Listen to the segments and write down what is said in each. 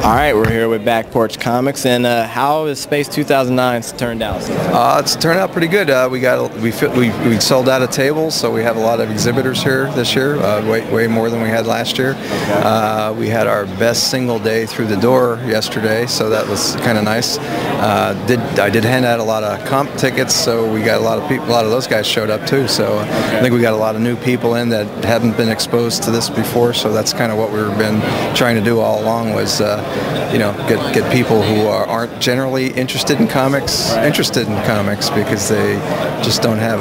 All right, we're here with Back Porch Comics, and how has Space 2009 turned out? It's turned out pretty good. We sold out of tables, so we have a lot of exhibitors here this year, way more than we had last year. Okay. We had our best single day through the door yesterday, so that was kind of nice. I did hand out a lot of comp tickets, so we got a lot of people. A lot of those guys showed up too. So I think we got a lot of new people in that hadn't been exposed to this before. So that's kind of what we've been trying to do all along was, get people who aren't generally interested in comics interested in comics, because they just don't have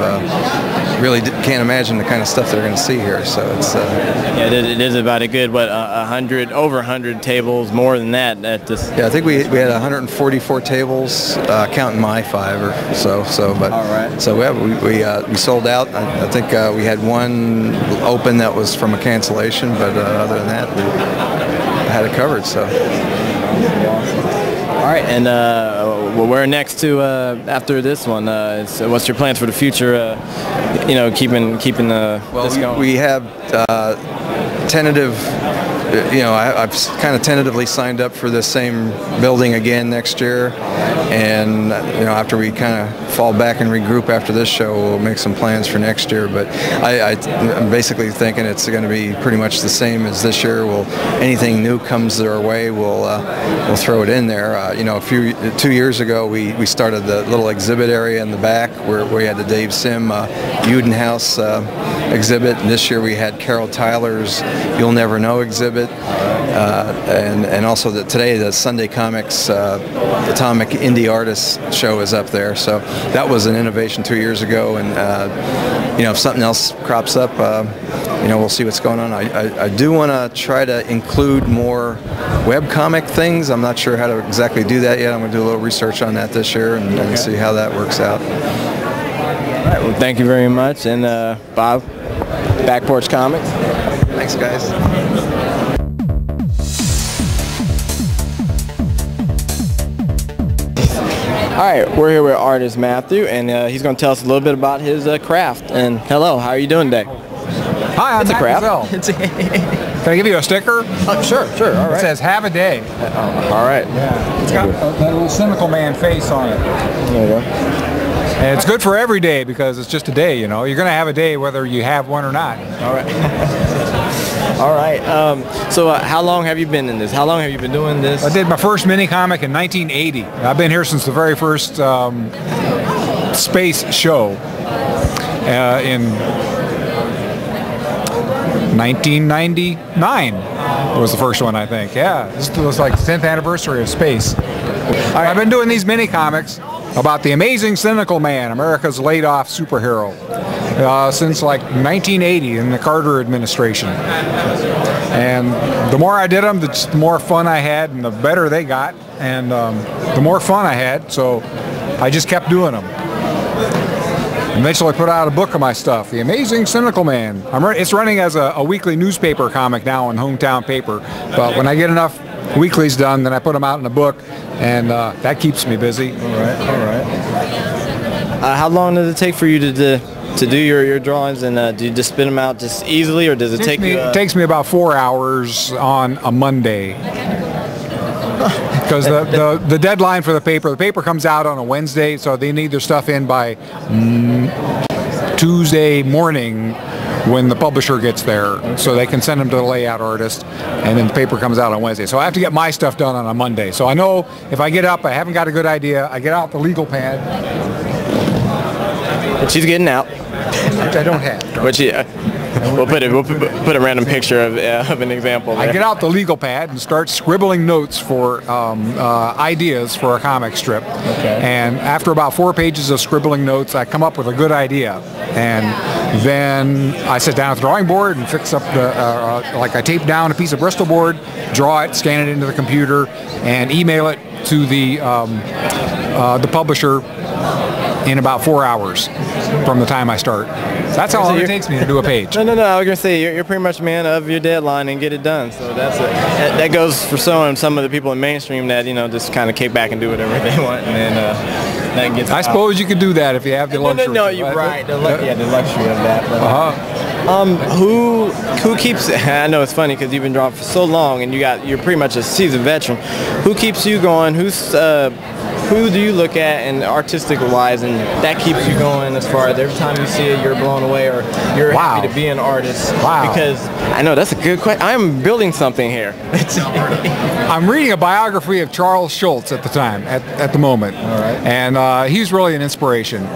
can't imagine the kind of stuff they're going to see here. So it's yeah, it is about a good over 100 tables, more than that at this. Yeah, I think we had 144 tables, counting my 5 or so. But all right. So we sold out. I think we had one open that was from a cancellation, but other than that, we had it covered. So. All right, and where next to after this one? What's your plans for the future? Keeping this going? We have tentative. I've kind of tentatively signed up for the same building again next year, and after we kind of fall back and regroup after this show, we'll make some plans for next year. But I'm basically thinking it's going to be pretty much the same as this year. Anything new comes our way, we'll throw it in there. 2 years ago, we started the little exhibit area in the back where we had the Dave Sim Udenhouse exhibit, and this year we had Carol Tyler's You'll Never Know exhibit. And also today the Sunday Comics Atomic Indie Artists show is up there. So that was an innovation 2 years ago, and if something else crops up, we'll see what's going on. I do want to try to include more webcomic things. I'm not sure how to exactly do that yet. I'm going to do a little research on that this year and see how that works out. All right, well, thank you very much, and Bob, Back Porch Comics. Thanks, guys. All right, we're here with artist Matthew, and he's going to tell us a little bit about his craft. And hello, how are you doing today? Hi, I'm Matt craft. Can I give you a sticker? Sure, all right. It says, "Have a day." All right. Yeah. It's got that little cynical man face on it. There you go. And it's good for every day, because it's just a day, You're going to have a day whether you have one or not. All right. All right. So how long have you been in this? How long have you been doing this? I did my first mini comic in 1980. I've been here since the very first space show in 1999 was the first one, I think. Yeah, this was like the 10th anniversary of space. I've been doing these mini comics about the amazing cynical man, America's laid-off superhero, since like 1980 in the Carter administration. And the more I did them, the more fun I had, and the better they got, and the more fun I had, so I just kept doing them. Eventually put out a book of my stuff, The Amazing Cynical Man. It's running as a weekly newspaper comic now in Hometown Paper, but when I get enough weeklies done, then I put them out in a book, and that keeps me busy. All right. How long does it take for you to do your drawings, and do you just spit them out just easily, or does it take you? It takes me about 4 hours on a Monday, because the deadline for the paper comes out on a Wednesday, so they need their stuff in by Tuesday morning when the publisher gets there, so they can send them to the layout artist, and then the paper comes out on Wednesday. So I have to get my stuff done on a Monday. So I know if I get up, I haven't got a good idea, I get out the legal pad. But she's getting out. Which I don't have. But yeah, we'll put a random picture of an example there. I get out the legal pad and start scribbling notes for ideas for a comic strip. Okay. And after about 4 pages of scribbling notes, I come up with a good idea. And then I sit down at the drawing board and fix up I tape down a piece of Bristol board, draw it, scan it into the computer, and email it to the publisher in about 4 hours from the time I start. That's how long it takes me to do a page. No. I was gonna say you're pretty much a man of your deadline and get it done. So that goes for some of the people in mainstream that just kind of kick back and do whatever they want, and then that gets. I suppose you could do that if you have the luxury. No, you're right. The luxury of that. Who keeps? I know it's funny because you've been drawing for so long, and you're pretty much a seasoned veteran. Who keeps you going? Who do you look at, and artistic wise, and that keeps you going as far as every time you see it, you're blown away, or you're happy to be an artist? Wow. Because I know that's a good question. I'm building something here. I'm reading a biography of Charles Schulz at the time, at the moment. All right. And he's really an inspiration.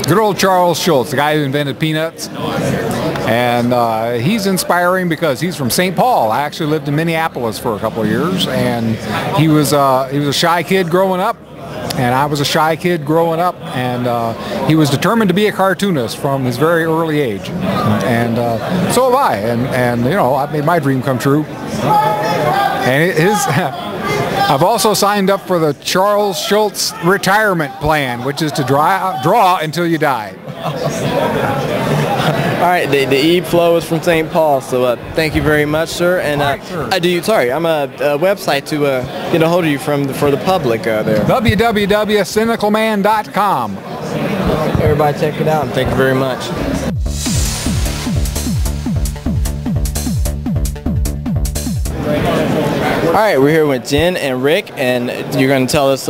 Good old Charles Schulz, the guy who invented peanuts. And he's inspiring because he's from St. Paul. I actually lived in Minneapolis for a couple of years, and he was a shy kid growing up. And I was a shy kid growing up, and he was determined to be a cartoonist from his very early age, and so have I. And you know, I made my dream come true. And I've also signed up for the Charles Schulz retirement plan, which is to draw until you die. All right, the E Flow is from St. Paul, so thank you very much, sir. And I'm a website to get a hold of you for the public there. www.cynicalman.com. Everybody check it out, and thank you very much. All right, we're here with Jen and Rick, and you're going to tell us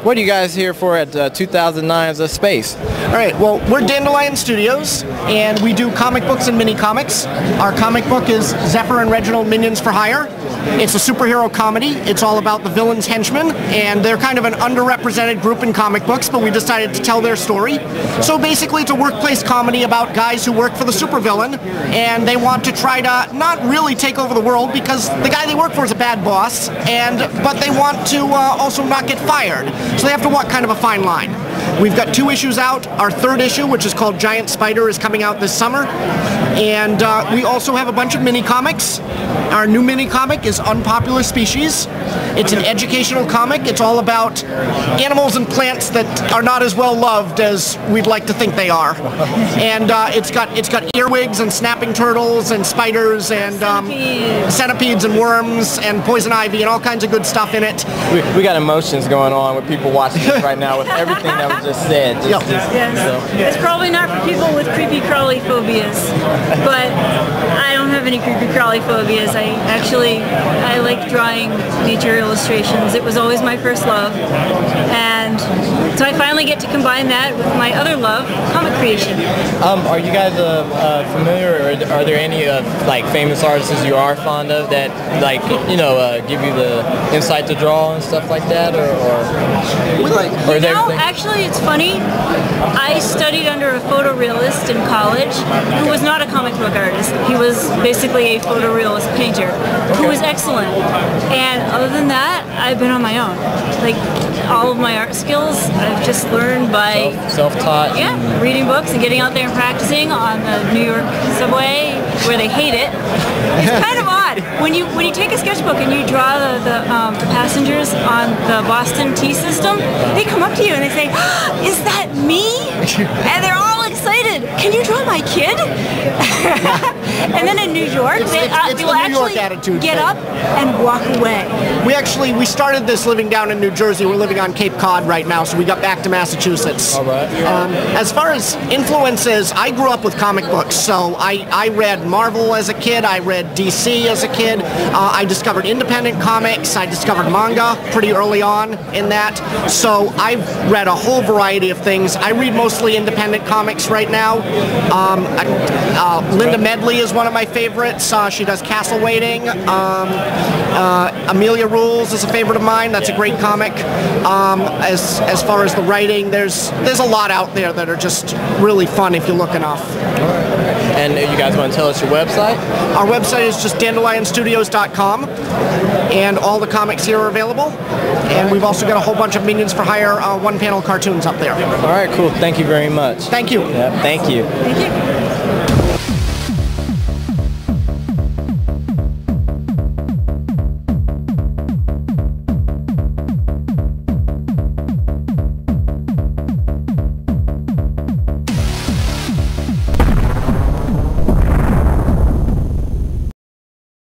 what are you guys here for at 2009's Space? All right, well, we're Dandelion Studios, and we do comic books and mini comics. Our comic book is Zephyr and Reginald Minions for Hire. It's a superhero comedy. It's all about the villain's henchmen, and they're kind of an underrepresented group in comic books, but we decided to tell their story. So basically, it's a workplace comedy about guys who work for the supervillain, and they want to try to not really take over the world because the guy they work for is a bad boss, but they want to also not get fired. So they have to walk kind of a fine line. We've got 2 issues out. Our 3rd issue, which is called Giant Spider, is coming out this summer. And we also have a bunch of mini comics. Our new mini comic is Unpopular Species. It's an educational comic. It's all about animals and plants that are not as well loved as we'd like to think they are. And it's got earwigs and snapping turtles and spiders and centipedes and worms and poison ivy and all kinds of good stuff in it. We got emotions going on with people watching this right now with everything that was just said. Yes. So. It's probably not for people with creepy crawly phobias, but I don't have any creepy crawly phobias. I like drawing nature illustrations. It was always my first love, and so I finally get to combine that with my other love, comic creation. Are you guys familiar, or are there any like famous artists you are fond of that give you the insight to draw and stuff like that, Actually, it's funny. I studied under a photorealist in college who was not a comic book artist. He was basically a photorealist painter who was excellent. And other than that, I've been on my own. Like, all of my art skills I've just learned by self-taught. Yeah, reading books and getting out there and practicing on the New York subway where they hate it. It's kind of odd when you take a sketchbook and you draw the passengers on the Boston T system. They come up to you and they say, "Is that me?" And they're all excited. "Can you draw my kid?" And then in New York, they will actually get up and walk away. We started this living down in New Jersey. We're living on Cape Cod right now, so we got back to Massachusetts. All right. As far as influences, I grew up with comic books, so I read Marvel as a kid. I read DC as a kid. I discovered independent comics. I discovered manga pretty early on in that. So I've read a whole variety of things. I read mostly independent comics right now. Linda Medley is one of my favorites. She does Castle Waiting. Amelia Rules is a favorite of mine. That's a great comic. As far as the writing, there's a lot out there that are just really fun if you look enough. And you guys want to tell us your website? Our website is just dandelionstudios.com, and all the comics here are available. And we've also got a whole bunch of Minions for Hire one-panel cartoons up there. All right, cool. Thank you very much. Thank you. Yeah, thank you. Thank you.